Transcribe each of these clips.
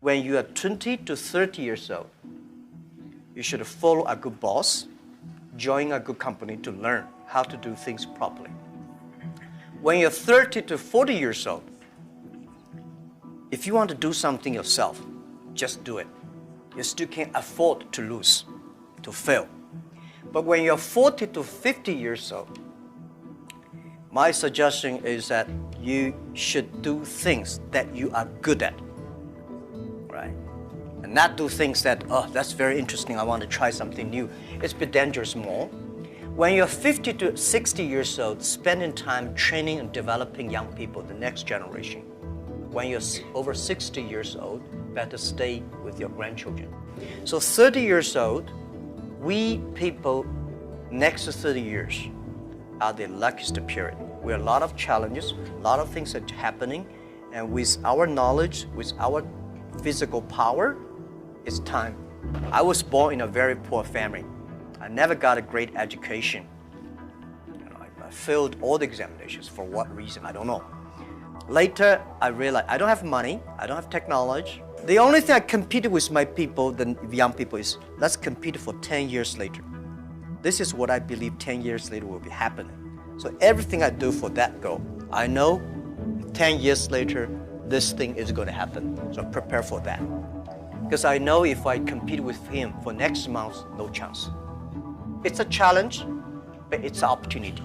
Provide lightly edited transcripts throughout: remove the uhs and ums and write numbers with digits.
When you are 20 to 30 years old, you should follow a good boss, join a good company to learn how to do things properly. When you're 30 to 40 years old, if you want to do something yourself, just do it. You still can't afford to lose, to fail. But when you're 40 to 50 years old, my suggestion is that you should do things that you are good at, right? And not do things that, oh, that's very interesting, I want to try something new. It's a bit dangerous more. When you're 50 to 60 years old, spending time training and developing young people, the next generation. When you're over 60 years old, better stay with your grandchildren. So 30 years old, we people, next 30 years, are the luckiest period. We have a lot of challenges, a lot of things are happening, and with our knowledge, with our physical power, it's time. I was born in a very poor family. I never got a great education. I failed all the examinations. For what reason? I don't know. Later, I realized I don't have money, I don't have technology. The only thing I competed with my people, the young people, is let's compete for 10 years later. This is what I believe 10 years later will be happening. So everything I do for that goal, I know 10 years later, this thing is going to happen. So prepare for that. Because I know if I compete with him for next month, no chance. It's a challenge, but it's an opportunity.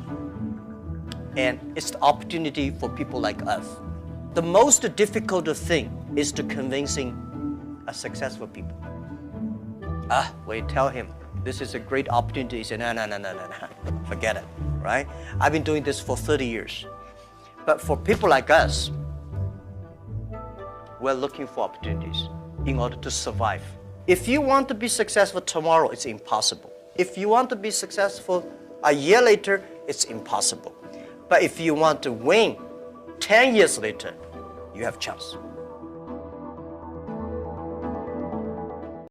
And it's the opportunity for people like us. The most difficult thing is to convincing a successful people. When you tell him, this is a great opportunity, he said, no, forget it, right? I've been doing this for 30 years. But for people like us, we're looking for opportunities in order to survive. If you want to be successful tomorrow, it's impossible. If you want to be successful a year later, it's impossible. But if you want to win 10 years later, you have a chance.